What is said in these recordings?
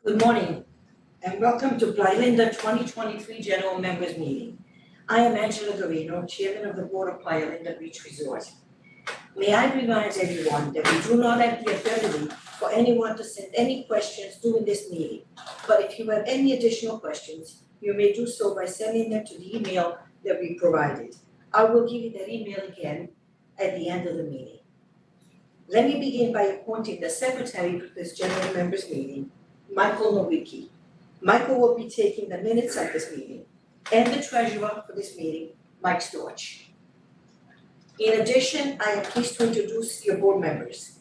Good morning and welcome to Playa Linda 2023 General Members Meeting. I am Angela Garino, Chairman of the Board of Playa Linda Beach Resort. May I remind everyone that we do not have the ability for anyone to send any questions during this meeting. But if you have any additional questions, you may do so by sending them to the email that we provided. I will give you that email again at the end of the meeting. Let me begin by appointing the secretary for this general members meeting, Michael Nowicki. Michael will be taking the minutes of this meeting, and the treasurer for this meeting, Mike Storch. In addition, I am pleased to introduce your board members,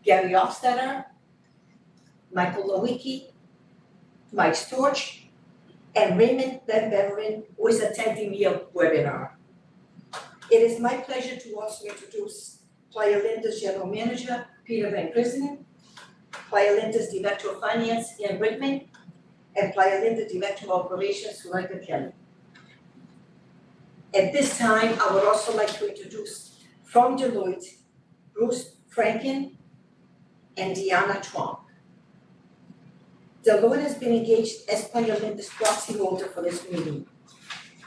Gary Hofstadter, Michael Nowicki, Mike Storch, and Raymond Van Beveren, who is attending via webinar. It is my pleasure to also introduce Playa Linda's General Manager, Peter Van Kristen, Playa Linda's Director of Finance, Ian Brickman, and Playa Linda Director of Operations, Rebecca Kelly. At this time, I would also like to introduce from Deloitte, Bruce Franken and Deanna Trump. Deloitte has been engaged as Playa Linda's proxy holder for this meeting.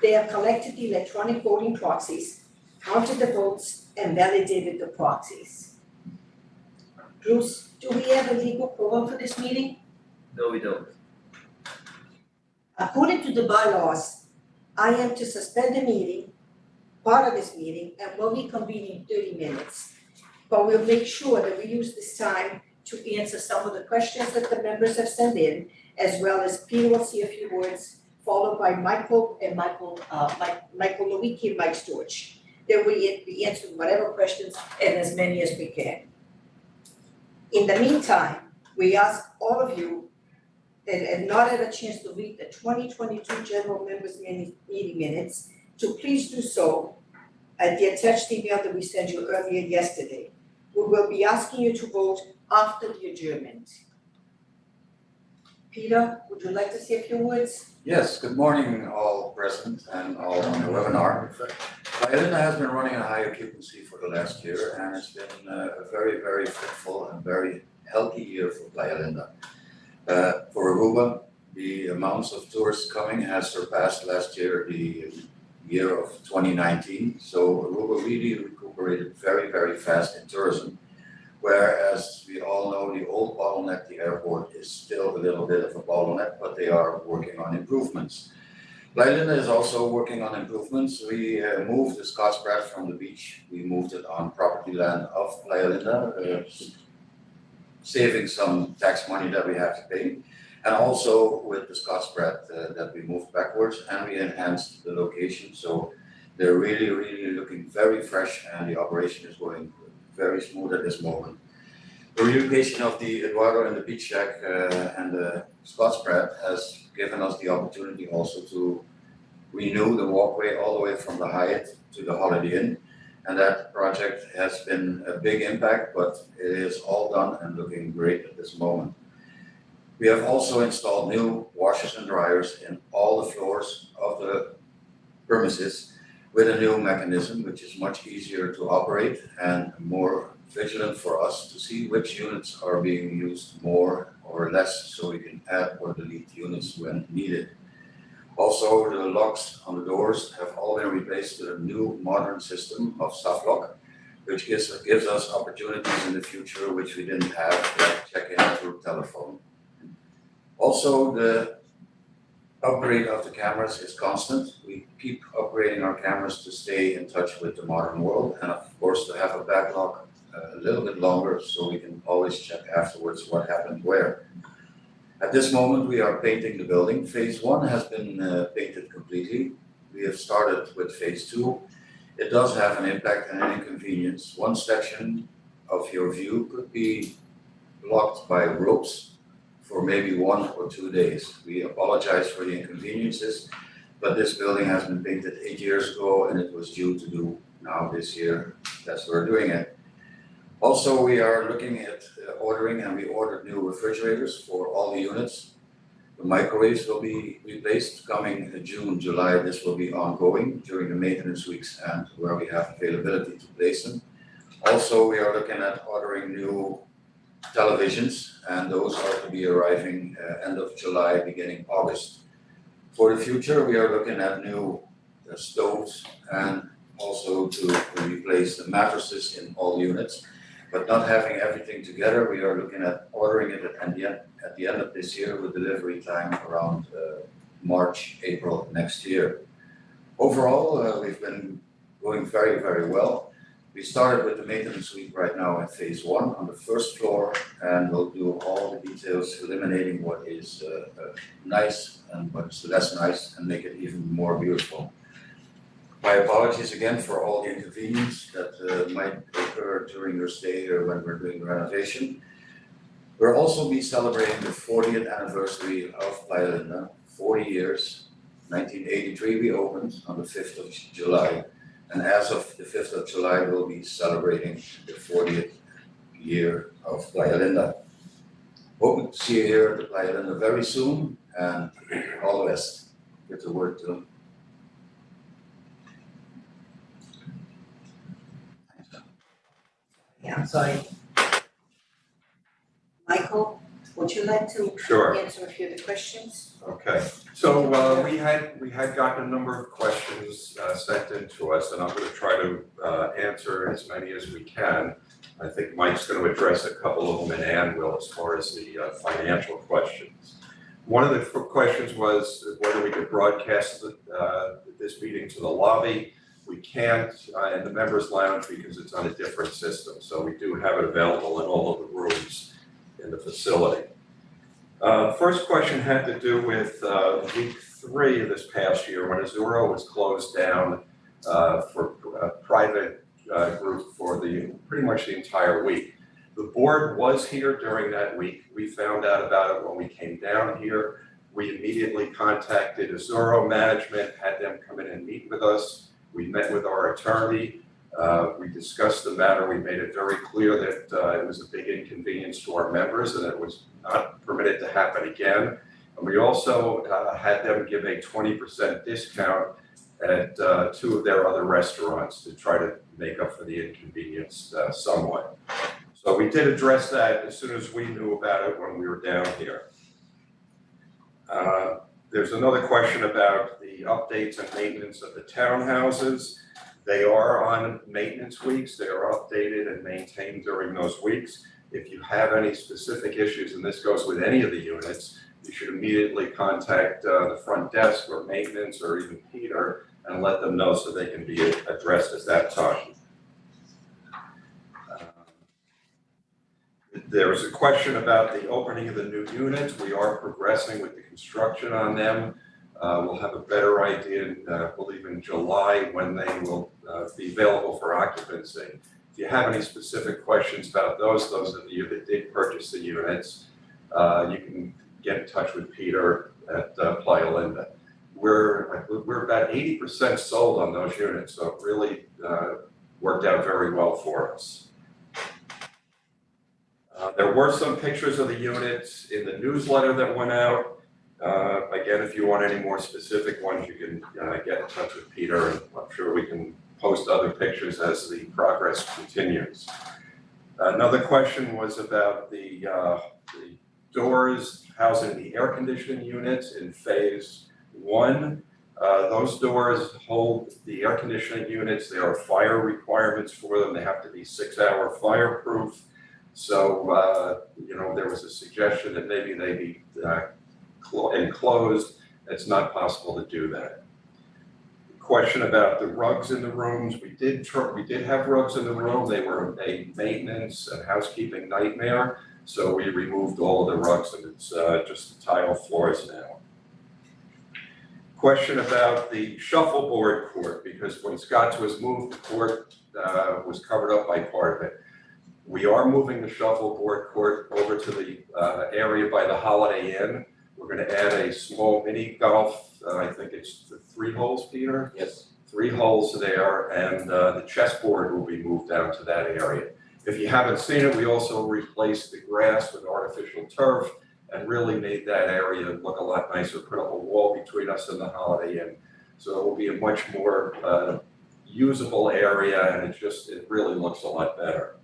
They have collected the electronic voting proxies, counted the votes, and validated the proxies. Bruce, do we have a legal quorum for this meeting? No, we don't. According to the bylaws, I am to suspend the meeting, part of this meeting, and will reconvene in 30 minutes. But we'll make sure that we use this time to answer some of the questions that the members have sent in, as well as Peter will say a few words, followed by Michael Nowicki and Mike Storch. Then we answer whatever questions and as many as we can. In the meantime, we ask all of you that have not had a chance to read the 2022 General Members Meeting minutes to please do so at the attached email that we sent you earlier yesterday. We will be asking you to vote after the adjournment. Peter, would you like to say a few words? Yes, good morning all present and all on the webinar. Playa Linda has been running a high occupancy for the last year, and it's been a very, very fruitful and very healthy year for Playa Linda. For Aruba, the amounts of tourists coming has surpassed last year the year of 2019. So Aruba really recuperated very, very fast in tourism. Whereas we all know the old bottleneck, the airport, is still a little bit of a bottleneck, but they are working on improvements. Playa Linda is also working on improvements. We moved the Scotch Pratt from the beach. We moved it on property land of Playa Linda, saving some tax money that we have to pay. And also with the Scotch Pratt that we moved backwards, and we enhanced the location. So they're really, really looking very fresh, and the operation is going very smooth at this moment. The relocation of the Eduardo and the Beach Shack and the Scotch Pratt has given us the opportunity also to renew the walkway all the way from the Hyatt to the Holiday Inn. And that project has been a big impact, but it is all done and looking great at this moment. We have also installed new washers and dryers in all the floors of the premises, with a new mechanism which is much easier to operate and more vigilant for us to see which units are being used more or less, so we can add or delete units when needed. Also, the locks on the doors have all been replaced with a new modern system of soft lock, which gives us opportunities in the future which we didn't have, like check-in through telephone. Also, the upgrade of the cameras is constant. We keep upgrading our cameras to stay in touch with the modern world, and of course to have a backlog a little bit longer so we can always check afterwards what happened where. At this moment we are painting the building. Phase 1 has been painted completely. We have started with phase 2. It does have an impact and an inconvenience. One section of your view could be blocked by ropes for maybe 1 or 2 days. We apologize for the inconveniences, but this building has been painted 8 years ago and it was due to do now this year. That's why we're doing it. Also, we are looking at ordering, and we ordered new refrigerators for all the units. The microwaves will be replaced coming June, July. This will be ongoing during the maintenance weeks and where we have availability to place them. Also, we are looking at ordering new televisions, and those are to be arriving end of July, beginning August. For the future, we are looking at new stoves and also to replace the mattresses in all units. But not having everything together, we are looking at ordering it at the end of this year with delivery time around March, April next year. Overall, we've been going very, very well. We started with the maintenance suite right now in phase 1 on the first floor, and we'll do all the details, eliminating what is nice and what's less nice, and make it even more beautiful. My apologies again for all the inconvenience that might occur during your stay here when we're doing the renovation. We'll also be celebrating the 40th anniversary of Playa Linda, 40 years. 1983 we opened on the 5th of July. And as of the 5th of July, we'll be celebrating the 40th year of Playa Linda. Hope to see you here at the Playa Linda very soon, and all the best. Give the word to them. Yeah, I'm sorry. Michael, would you like to Sure. answer a few of the questions? Okay, so we had gotten a number of questions sent in to us, and I'm going to try to answer as many as we can. I think Mike's going to address a couple of them, and Ann will, as far as the financial questions. One of the questions was whether we could broadcast this meeting to the lobby. We can't in the members' lounge because it's on a different system, so we do have it available in all of the rooms in the facility. First question had to do with week 3 of this past year when Azuro was closed down for a private group for pretty much the entire week. The board was here during that week. We found out about it when we came down here. We immediately contacted Azuro management, had them come in and meet with us. We met with our attorney. We discussed the matter. We made it very clear that it was a big inconvenience to our members and it was not permitted to happen again. And we also had them give a 20% discount at 2 of their other restaurants to try to make up for the inconvenience somewhat. So we did address that as soon as we knew about it when we were down here. There's another question about the updates and maintenance of the townhouses. They are on maintenance weeks. They are updated and maintained during those weeks. If you have any specific issues, and this goes with any of the units, you should immediately contact the front desk or maintenance or even Peter and let them know so they can be addressed at that time. There was a question about the opening of the new units. We are progressing with the construction on them. We'll have a better idea, I believe in July, when they will be available for occupancy. If you have any specific questions about those of you that did purchase the units, you can get in touch with Peter at Playa Linda. We're about 80% sold on those units, so it really worked out very well for us. There were some pictures of the units in the newsletter that went out. Again, if you want any more specific ones, you can get in touch with Peter, and I'm sure we can post other pictures as the progress continues. Another question was about the doors housing the air conditioning units in phase 1. Those doors hold the air conditioning units. There are fire requirements for them. They have to be 6-hour fireproof. So, there was a suggestion that maybe they be enclosed. It's not possible to do that. Question about the rugs in the rooms. We did have rugs in the room. They were a maintenance and housekeeping nightmare. So we removed all of the rugs and it's just the tile floors now. Question about the shuffleboard court, because when Scotts was moved, the court was covered up by part of it. We are moving the shuffleboard court over to the area by the Holiday Inn. We're going to add a small mini golf. I think it's 3 holes, Peter? Yes. 3 holes there, and the chessboard will be moved down to that area. If you haven't seen it, we also replaced the grass with artificial turf and really made that area look a lot nicer. Put up a wall between us and the Holiday Inn. So it will be a much more usable area, and it really looks a lot better.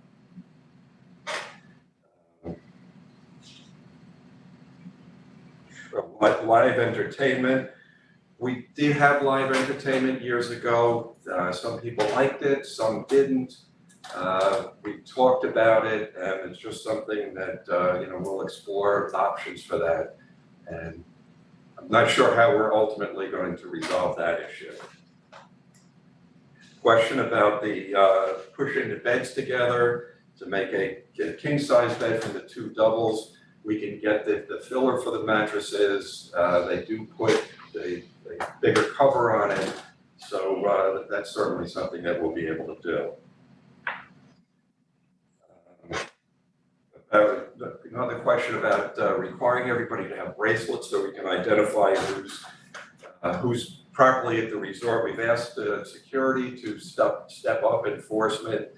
live entertainment. We did have live entertainment years ago. Some people liked it, some didn't. We talked about it, and it's just something that, we'll explore options for that. And I'm not sure how we're ultimately going to resolve that issue. Question about the pushing the beds together to make a king-size bed from the 2 doubles. We can get the filler for the mattresses. They do put a bigger cover on it, so that's certainly something that we'll be able to do. Another question about requiring everybody to have bracelets so we can identify who's properly at the resort. We've asked security to step up enforcement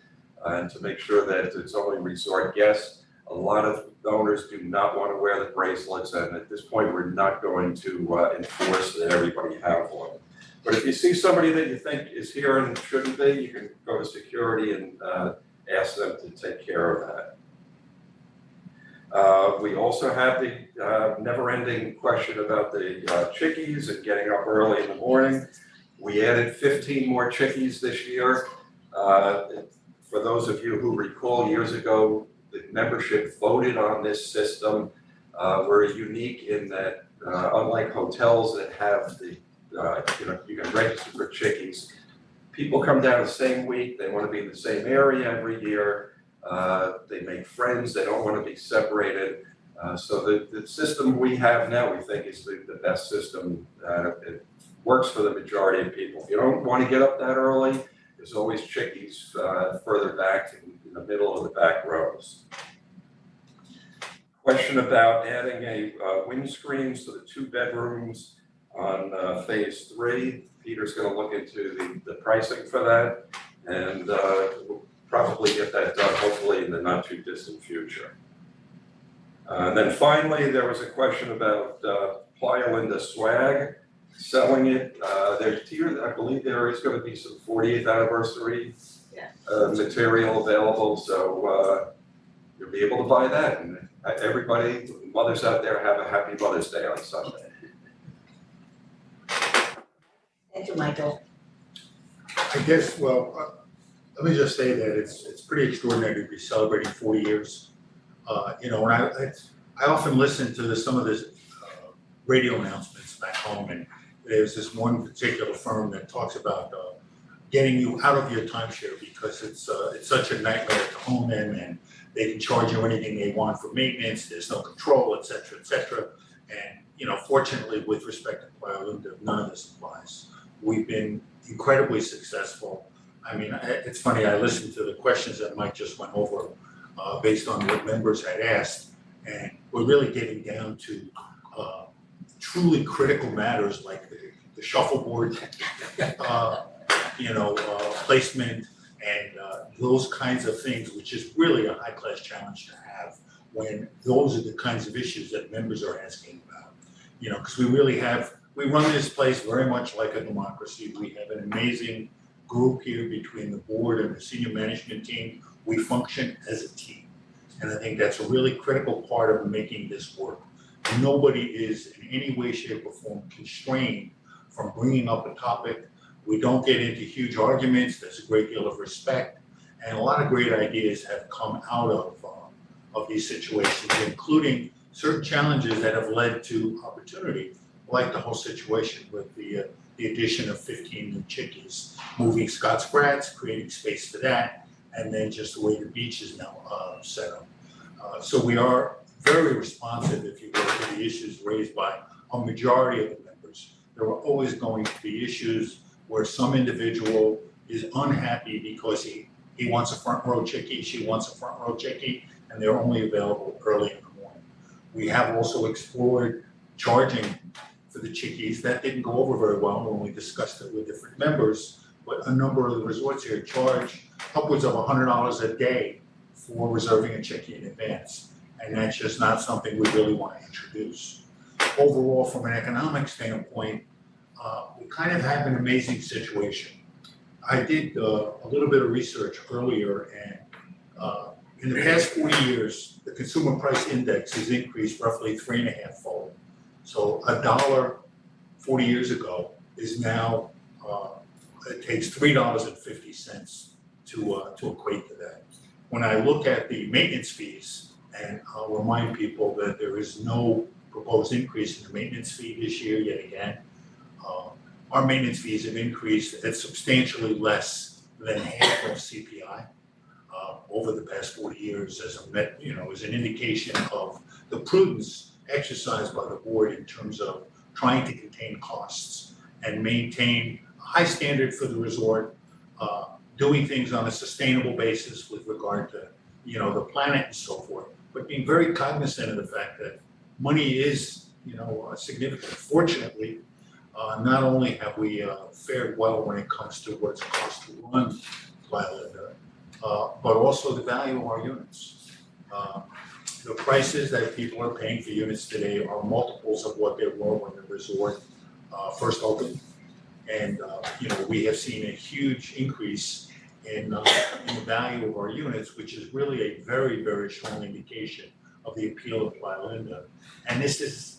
and to make sure that it's only resort guests. A lot of owners do not want to wear the bracelets, and at this point, we're not going to enforce that everybody have one. But if you see somebody that you think is here and shouldn't be, you can go to security and ask them to take care of that. We also have the never-ending question about the chickies and getting up early in the morning. We added 15 more chickies this year. For those of you who recall, years ago, the membership voted on this system. We're unique in that, unlike hotels that have the, you can register for chickies. People come down the same week, they want to be in the same area every year. They make friends, they don't want to be separated. So the system we have now, we think, is the best system. It works for the majority of people. If you don't want to get up that early, there's always chickies further back in the middle of the back rows. Question about adding a windscreens to the 2 bedrooms on phase 3. Peter's going to look into the pricing for that, and we'll probably get that done hopefully in the not too distant future. And then finally, there was a question about Playa Linda swag, selling it. I believe there is going to be some 40th anniversary material available, so you'll be able to buy that. And everybody, mothers out there, have a happy Mother's Day on Sunday. Thank you, Michael. I guess, well, let me just say that it's pretty extraordinary to be celebrating 40 years. And I often listen to some of the radio announcements back home, and there's this one particular firm that talks about getting you out of your timeshare because it's such a nightmare to own in, and they can charge you anything they want for maintenance. There's no control, et cetera, et cetera. And fortunately, with respect to Playa Linda, none of this applies. We've been incredibly successful. I mean, it's funny, I listened to the questions that Mike just went over based on what members had asked, and we're really getting down to truly critical matters like the shuffleboard, placement, and those kinds of things, which is really a high-class challenge to have when those are the kinds of issues that members are asking about. Because we run this place very much like a democracy. We have an amazing group here between the board and the senior management team. We function as a team. And I think that's a really critical part of making this work. Nobody is in any way, shape, or form constrained from bringing up a topic. We don't get into huge arguments. There's a great deal of respect. And a lot of great ideas have come out of these situations, including certain challenges that have led to opportunity, like the whole situation with the addition of 15 new chickies, moving Scott's Brats, creating space for that, and then just the way the beach is now set up. So we are very responsive, if you will, to the issues raised by a majority of the members. There are always going to be issues where some individual is unhappy because he wants a front row chickie, she wants a front row chickie, and they're only available early in the morning. We have also explored charging for the chickies. That didn't go over very well when we discussed it with different members, but a number of the resorts here charge upwards of $100 a day for reserving a chickie in advance. And that's just not something we really want to introduce. Overall, from an economic standpoint, we kind of have an amazing situation. I did a little bit of research earlier, and in the past 40 years, the consumer price index has increased roughly 3.5-fold. So $1 40 years ago is now, it takes $3.50 to equate to that. When I look at the maintenance fees, and I'll remind people that there is no proposed increase in the maintenance fee this year yet again. Our maintenance fees have increased at substantially less than half of CPI over the past 40 years as as an indication of the prudence exercised by the board in terms of trying to contain costs and maintain a high standard for the resort, doing things on a sustainable basis with regard to, the planet and so forth, but being very cognizant of the fact that money is, significant. Fortunately, not only have we fared well when it comes to what's cost to run Playa Linda, but also the value of our units. The prices that people are paying for units today are multiples of what they were when the resort first opened. And, we have seen a huge increase in the value of our units, which is really a very, very strong indication of the appeal of Playa Linda. And this is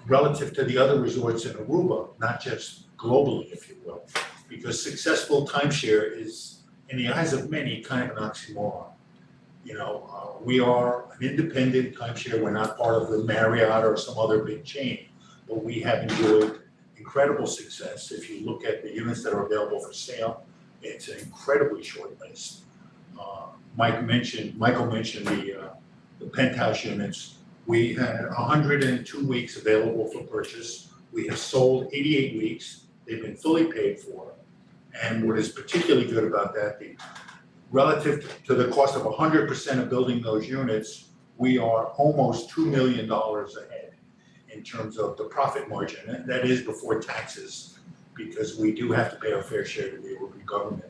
relative to the other resorts in Aruba, not just globally, if you will, because successful timeshare is, in the eyes of many, kind of an oxymoron. We are an independent timeshare. We're not part of the Marriott or some other big chain, but we have enjoyed incredible success. If you look at the units that are available for sale, it's an incredibly short list. Michael mentioned the penthouse units. We had 102 weeks available for purchase. We have sold 88 weeks. They've been fully paid for. And what is particularly good about that, relative to the cost of 100% of building those units, we are almost $2 million ahead in terms of the profit margin. And that is before taxes, because we do have to pay our fair share to the Aruban government,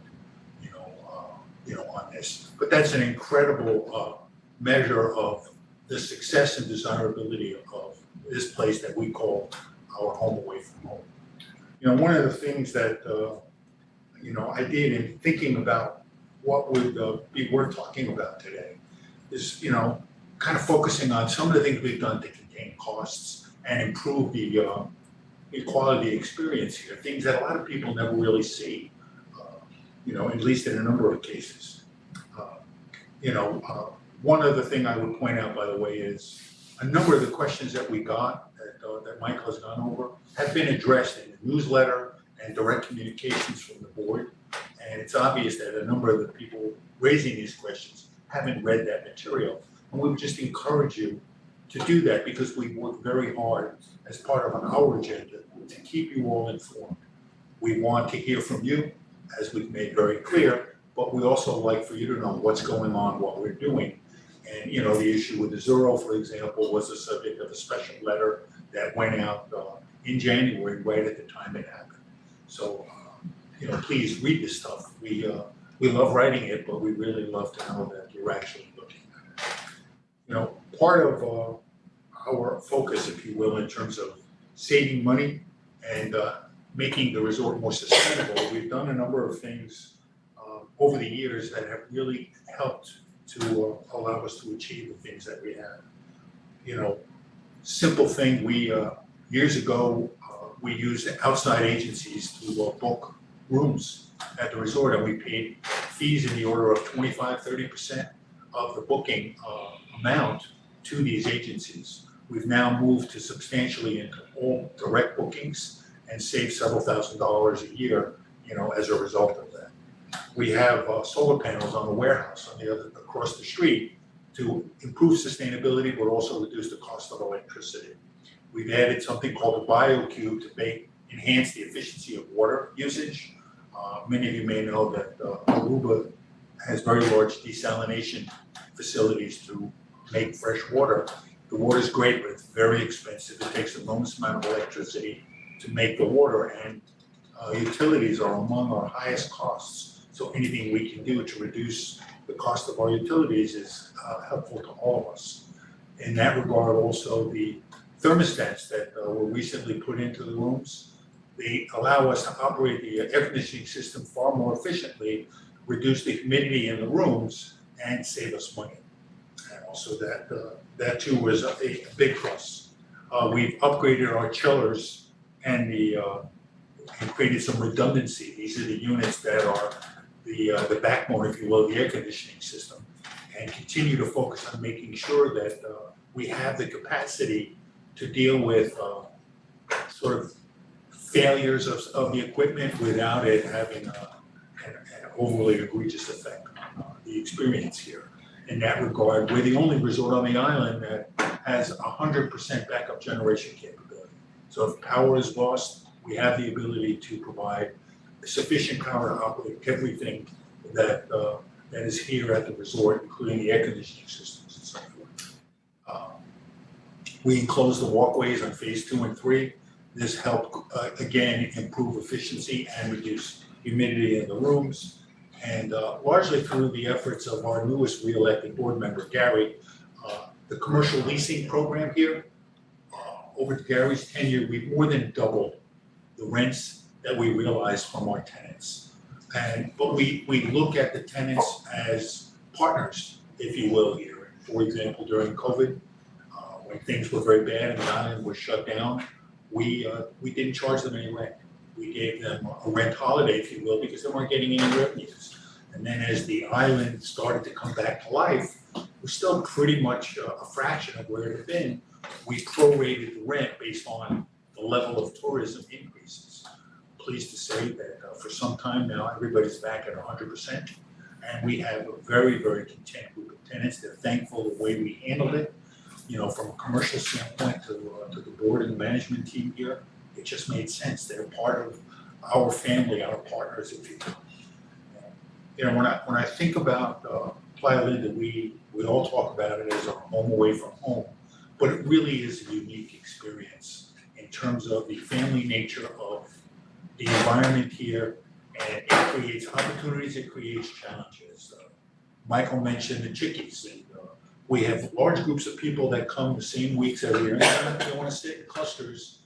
on this. But that's an incredible measure of the success and desirability of this place that we call our home away from home. One of the things that I did in thinking about what would be worth talking about today is, kind of focusing on some of the things we've done to contain costs and improve the quality experience here, things that a lot of people never really see, at least in a number of cases. One other thing I would point out, by the way, is a number of the questions that we got that Michael has gone over have been addressed in the newsletter and direct communications from the board. And it's obvious that a number of the people raising these questions haven't read that material. And we would just encourage you to do that, because we work very hard as part of our agenda to keep you all informed. We want to hear from you, as we've made very clear, but we also like for you to know what's going on, what we're doing. And, the issue with the Zuro, for example, was the subject of a special letter that went out in January, right at the time it happened. So, please read this stuff. We love writing it, but we really love to know that you're actually looking at it. Part of our focus, if you will, in terms of saving money and making the resort more sustainable, we've done a number of things over the years that have really helped to allow us to achieve the things that we have. Simple thing, we years ago we used outside agencies to book rooms at the resort, and we paid fees in the order of 25-30% of the booking amount to these agencies. We've now moved to substantially into all direct bookings and save several $1,000s a year, as a result of that. We have solar panels on the warehouse across the street to improve sustainability, but also reduce the cost of electricity. We've added something called the BioCube to enhance the efficiency of water usage. Many of you may know that Aruba has very large desalination facilities to make fresh water. The water is great, but it's very expensive. It takes an enormous amount of electricity to make the water, and utilities are among our highest costs. So anything we can do to reduce the cost of our utilities is helpful to all of us. In that regard, also the thermostats that were recently put into the rooms, they allow us to operate the air conditioning system far more efficiently, reduce the humidity in the rooms, and save us money. And also that too was a big plus. We've upgraded our chillers and and created some redundancy. These are the units that are the backbone, if you will, of the air conditioning system, and continue to focus on making sure that we have the capacity to deal with sort of failures of the equipment without it having an overly egregious effect on the experience here. In that regard, we're the only resort on the island that has 100% backup generation capability. So if power is lost, we have the ability to provide sufficient power to operate everything that is here at the resort, including the air conditioning systems and so forth. We enclosed the walkways on phase 2 and 3. This helped, again, improve efficiency and reduce humidity in the rooms. And largely through the efforts of our newest re-elected board member, Gary, the commercial leasing program here, over Gary's tenure, we've more than doubled the rents that we realize from our tenants. But we look at the tenants as partners, if you will, here. For example, during COVID, when things were very bad and the island was shut down, we didn't charge them any rent. We gave them a rent holiday, if you will, because they weren't getting any revenues. And then as the island started to come back to life, we're still pretty much a fraction of where it had been. We prorated the rent based on the level of tourism increases. Pleased to say that for some time now, everybody's back at 100%. And we have a very, very content group of tenants. They're thankful the way we handled it. You know, from a commercial standpoint to the board and the management team here, it just made sense. They're part of our family, our partners, if you will. You know, when I think about Playa Linda, we all talk about it as our home away from home, but it really is a unique experience in terms of the family nature of the environment here, and it creates opportunities, it creates challenges. Michael mentioned the chickies, and we have large groups of people that come the same weeks every year, and they want to sit in clusters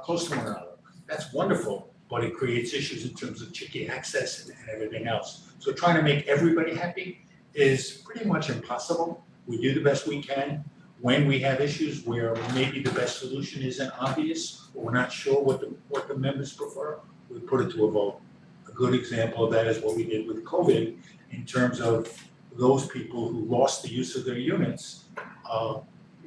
close to one another. That's wonderful, but it creates issues in terms of chickie access and everything else. So trying to make everybody happy is pretty much impossible. We do the best we can. When we have issues where maybe the best solution isn't obvious, or we're not sure what the members prefer, we put it to a vote. A good example of that is what we did with COVID in terms of those people who lost the use of their units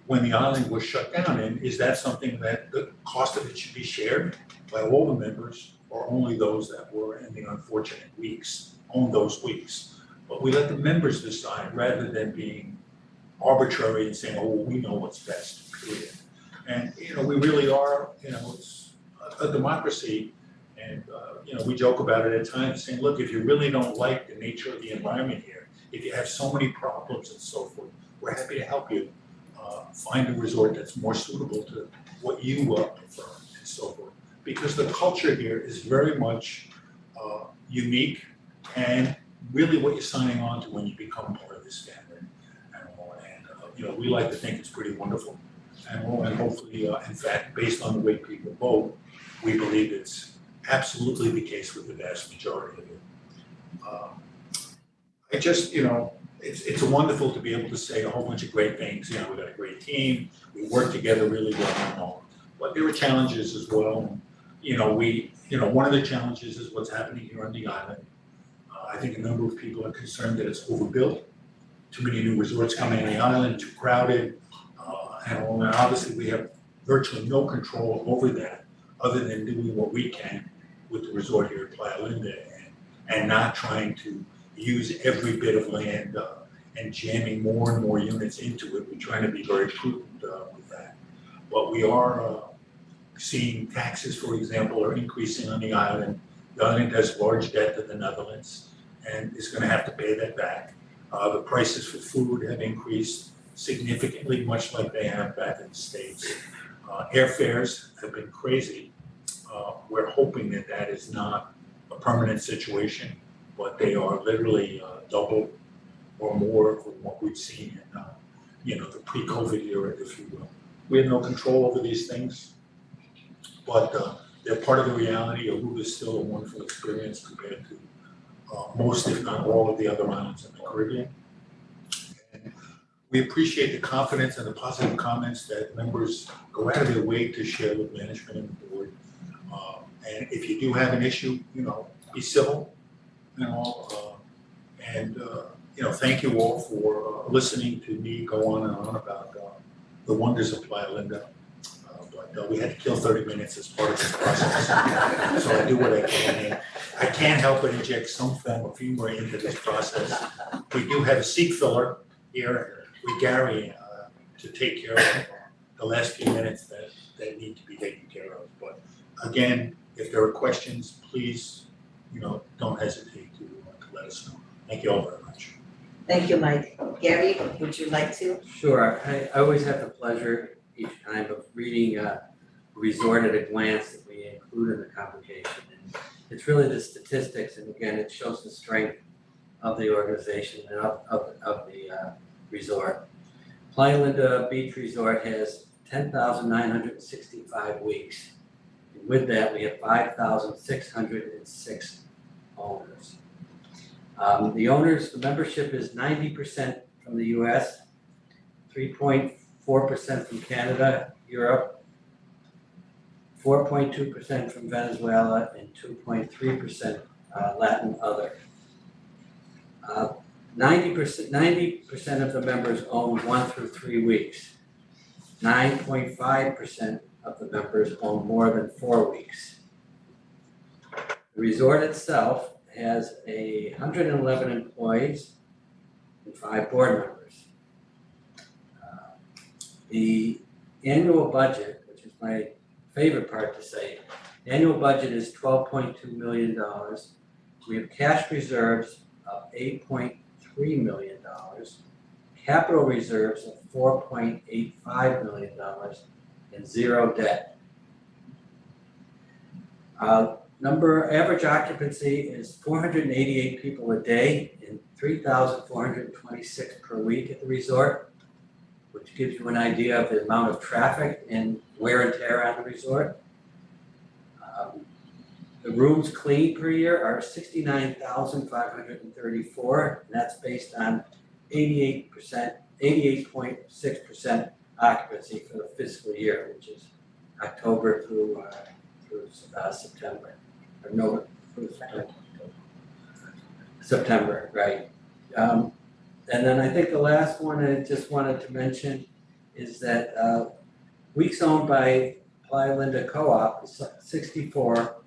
when the island was shut down. And is that something that the cost of it should be shared by all the members, or only those that were in the unfortunate weeks, own those weeks? But we let the members decide rather than being arbitrary and saying, oh, well, we know what's best, period. And, you know, we really are, you know, it's a democracy. And, you know, we joke about it at times saying, look, if you really don't like the nature of the environment here, if you have so many problems and so forth, we're happy to help you find a resort that's more suitable to what you prefer and so forth. Because the culture here is very much unique and really what you're signing on to when you become part of this family. And you know, we like to think it's pretty wonderful. And hopefully, in fact, based on the way people vote, we believe it's absolutely the case with the vast majority of it. I just, you know, it's wonderful to be able to say a whole bunch of great things. You know, we've got a great team, we work together really well and all. But there are challenges as well. You know, one of the challenges is what's happening here on the island. I think a number of people are concerned that it's overbuilt. Too many new resorts coming on the island, too crowded. And obviously we have virtually no control over that other than doing what we can with the resort here at Playa Linda and not trying to use every bit of land and jamming more and more units into it. We're trying to be very prudent with that. But we are seeing taxes, for example, are increasing on the island. The island has large debt to the Netherlands and is going to have to pay that back. The prices for food have increased significantly, much like they have back in the States. Airfares have been crazy. We're hoping that that is not a permanent situation, but they are literally double or more from what we've seen in you know, the pre-COVID era, if you will. We have no control over these things, but they're part of the reality. Aruba is still a wonderful experience compared to most, if not all, of the other islands in the Caribbean. And We appreciate the confidence and the positive comments that members go out of their way to share with management and the board. And if you do have an issue, be civil, thank you all for listening to me go on and on about the wonders of Playa Linda. But we had to kill 30 minutes as part of this process. So I do what I can. And I can't help but inject some form of humor into this process. We do have a seat filler here with Gary to take care of the last few minutes that need to be taken care of. But again, if there are questions, please, don't hesitate to let us know. Thank you all very much. Thank you, Mike. Gary, would you like to? Sure, I always have the pleasure each time of reading a resort at a glance that we include in the convocation. And it's really the statistics, and again, it shows the strength of the organization and of the resort. Playa Linda Beach Resort has 10,965 weeks. And with that, we have 5,606 owners. The membership is 90% from the US, 3.4% from Canada, Europe, 4.2% from Venezuela, and 2.3% Latin other. 90% of the members own 1 through 3 weeks. 9.5% of the members own more than 4 weeks. The resort itself has 111 employees and 5 board members. The annual budget, which is my favorite part to say, the annual budget is $12.2 million. We have cash reserves of $8.3 million, capital reserves of $4.85 million, and 0 debt. Average occupancy is 488 people a day and 3,426 per week at the resort, which gives you an idea of the amount of traffic and wear and tear on the resort. The rooms cleaned per year are 69,534, and that's based on 88.6% occupancy for the fiscal year, which is October through September. Or no, through September, right? And then I think the last one I just wanted to mention is that weeks owned by Playa Linda Co-op is 64,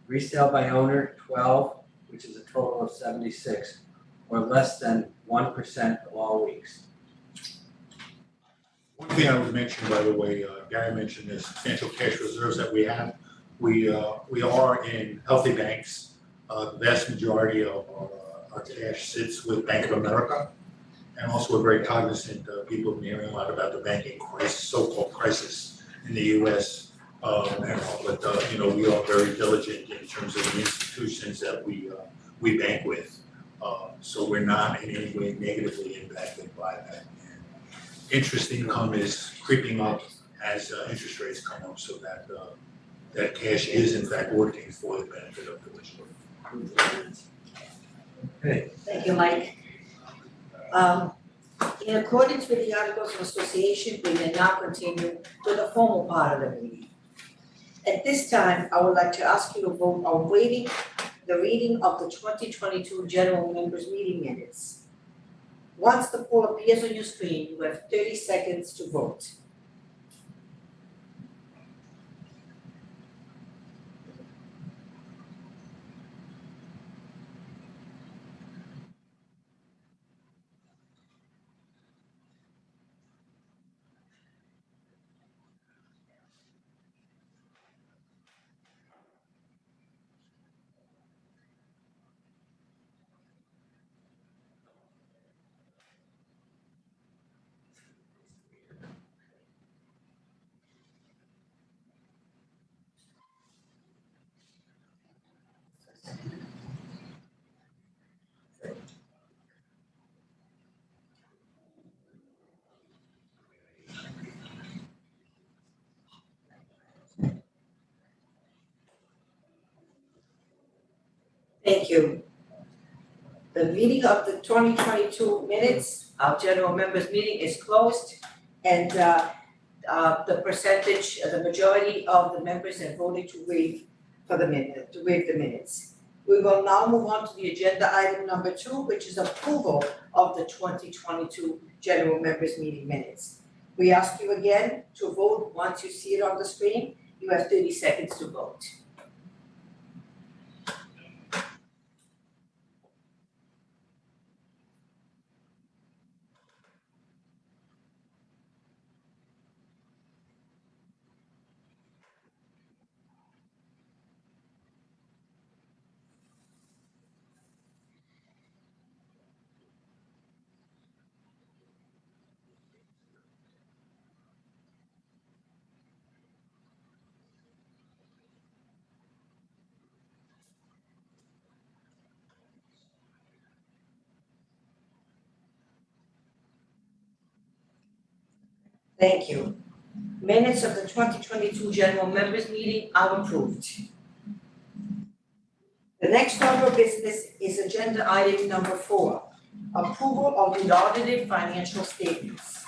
resale by owner 12, which is a total of 76, or less than 1% of all weeks. One thing I would mention, by the way, Gary mentioned the substantial cash reserves that we have. We are in healthy banks. The vast majority of our cash sits with Bank of America. And also we're very cognizant of people have been hearing a lot about the banking crisis, so-called crisis in the US. But we are very diligent in terms of the institutions that we bank with. So we're not in any way negatively impacted by that. And interest income is creeping up as interest rates come up, so that that cash is in fact working for the benefit of the resort. Okay. Thank you, Mike. In accordance with the Articles of Association, we may now continue to the formal part of the meeting. At this time, I would like to ask you to vote on waiving the reading of the 2022 General Members Meeting Minutes. Once the poll appears on your screen, you have 30 seconds to vote. Thank you. The reading of the 2022 minutes, our general members meeting is closed, and the percentage, the majority of the members have voted to waive the minutes. We will now move on to the agenda item number 2, which is approval of the 2022 general members meeting minutes. We ask you again to vote once you see it on the screen. You have 30 seconds to vote. Thank you. Minutes of the 2022 general members meeting are approved. The next order of business is agenda item number 4, approval of the audited financial statements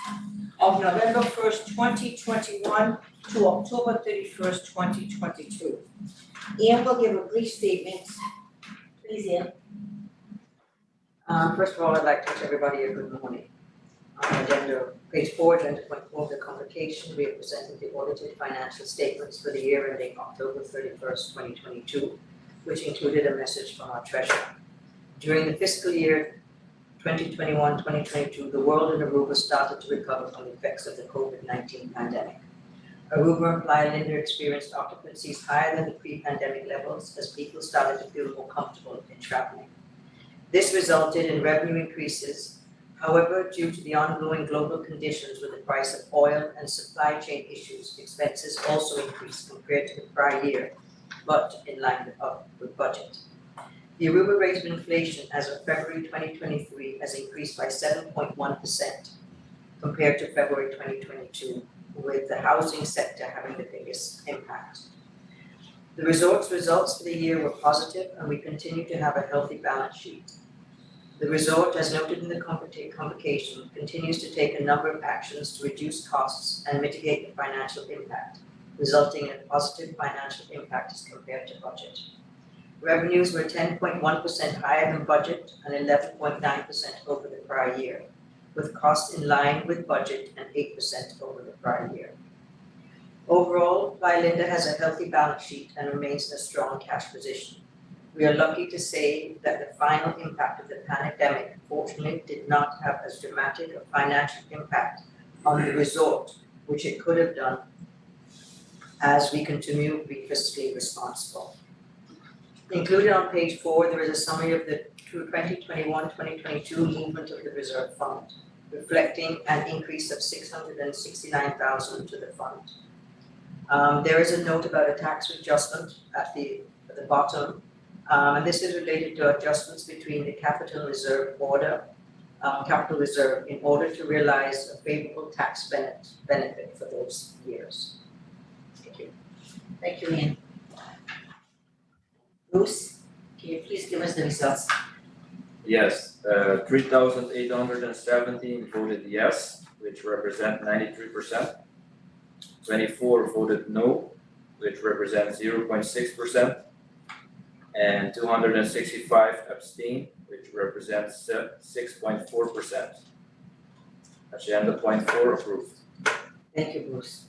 of November 1st, 2021 to October 31st, 2022. Ian will give a brief statement. Please, Ian. First of all, I'd like to wish everybody a good morning. On agenda, page 4, agenda point 4 of the convocation, we have presented the audited financial statements for the year ending October 31st, 2022, which included a message from our treasurer. During the fiscal year 2021-2022, the world in Aruba started to recover from the effects of the COVID-19 pandemic. Aruba and Playa Linda experienced occupancies higher than the pre-pandemic levels as people started to feel more comfortable in traveling. This resulted in revenue increases. However, due to the ongoing global conditions with the price of oil and supply chain issues, expenses also increased compared to the prior year, but in line with budget. The Aruba rate of inflation as of February 2023 has increased by 7.1% compared to February 2022, with the housing sector having the biggest impact. The results for the year were positive, and we continue to have a healthy balance sheet. The resort, as noted in the convocation, continues to take a number of actions to reduce costs and mitigate the financial impact, resulting in a positive financial impact as compared to budget. Revenues were 10.1% higher than budget and 11.9% over the prior year, with costs in line with budget and 8% over the prior year. Overall, Playa Linda has a healthy balance sheet and remains in a strong cash position. We are lucky to say that the final impact of the pandemic fortunately did not have as dramatic a financial impact on the resort, which it could have done, as we continue to be fiscally responsible. Included on page 4, there is a summary of the 2021-2022 movement of the reserve fund, reflecting an increase of $669,000 to the fund. There is a note about a tax adjustment at the bottom. And this is related to adjustments between the capital reserve in order to realize a favorable tax benefit for those years. Thank you. Thank you, Ian. Bruce, can you please give us the results? Yes, 3,817 voted yes, which represent 93%. 24 voted no, which represents 0.6%. And 265 abstain, which represents 6.4%. Agenda point 4 approved. Thank you, Bruce.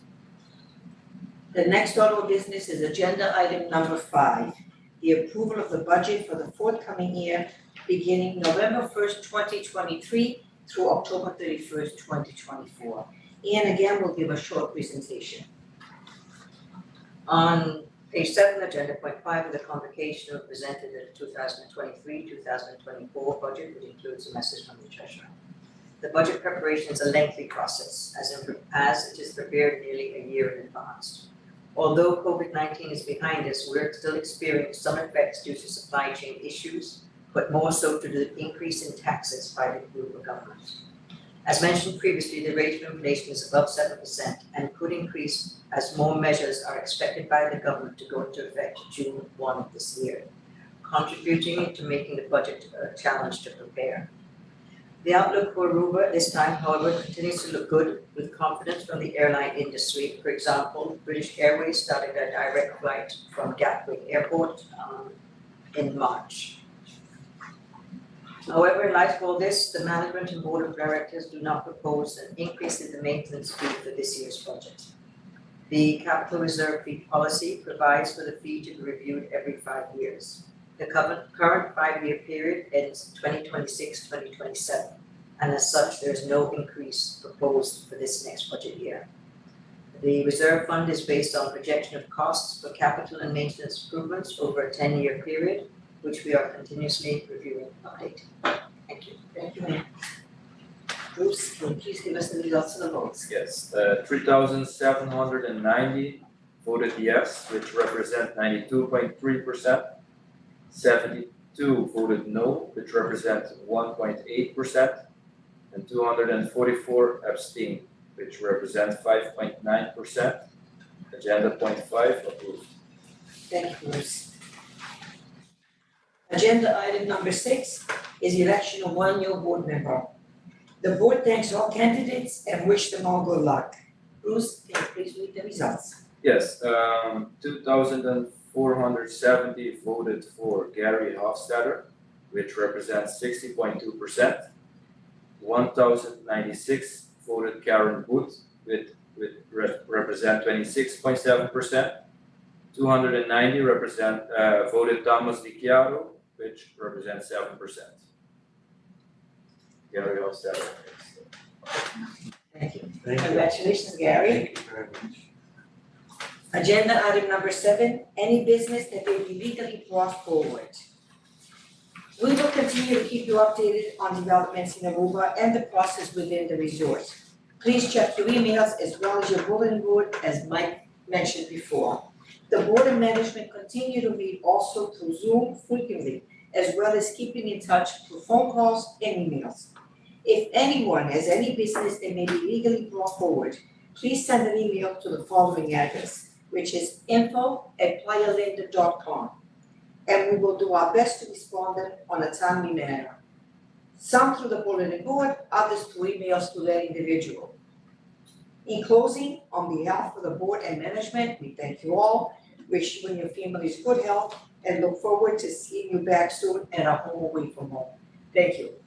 The next order of business is agenda item number 5, the approval of the budget for the forthcoming year beginning November 1st, 2023 through October 31st, 2024. Ian again will give a short presentation. On page 7, agenda point 5 of the convocation presented the 2023-2024 budget, which includes a message from the treasurer. The budget preparation is a lengthy process, as it is prepared nearly a year in advance. Although COVID-19 is behind us, we're still experiencing some effects due to supply chain issues, but more so due to the increase in taxes by the Aruba government. As mentioned previously, the rate of inflation is above 7% and could increase as more measures are expected by the government to go into effect June 1 of this year. contributing to making the budget a challenge to prepare. The outlook for Aruba this time, however, continues to look good with confidence from the airline industry. For example, British Airways started a direct flight from Gatwick Airport in March. However, in light of all this, the management and board of directors do not propose an increase in the maintenance fee for this year's budget. The capital reserve fee policy provides for the fee to be reviewed every 5 years. The current 5-year period ends 2026-2027, and as such, there is no increase proposed for this next budget year. The reserve fund is based on projection of costs for capital and maintenance improvements over a 10-year period, which we are continuously reviewing and updating. Thank you. Thank you, ma'am. Bruce, can you please give us the results of the votes? Yes, 3,790 voted yes, which represent 92.3%. 72 voted no, which represents 1.8%. And 244 abstained, which represents 5.9%. Agenda point 5 approved. Thank you, Bruce. Agenda item number 6 is the election of one new board member. The board thanks all candidates and wish them all good luck. Bruce, can you please read the results? Yes, 2,470 voted for Gary Hofstadter, which represents 60.2%. 1,096 voted Karen Booth, which represent 26.7%. 290 voted Thomas DiChiaro, which represents 7%. Gary Hofstadter. Thank you. Thank you. Congratulations, Gary. Thank you very much. Agenda item number 7, any business that may be legally brought forward. We will continue to keep you updated on developments in Aruba and the process within the resort. Please check your emails as well as your bulletin board, as Mike mentioned before. The board and management continue to meet also through Zoom frequently, as well as keeping in touch through phone calls and emails. If anyone has any business that may be legally brought forward, please send an email to the following address, which is info@playalinda.com, and we will do our best to respond on a timely manner. Some through the bulletin board, others through emails to that individual. In closing, on behalf of the board and management, we thank you all, wish you and your families good health, and look forward to seeing you back soon at our home away from home. Thank you.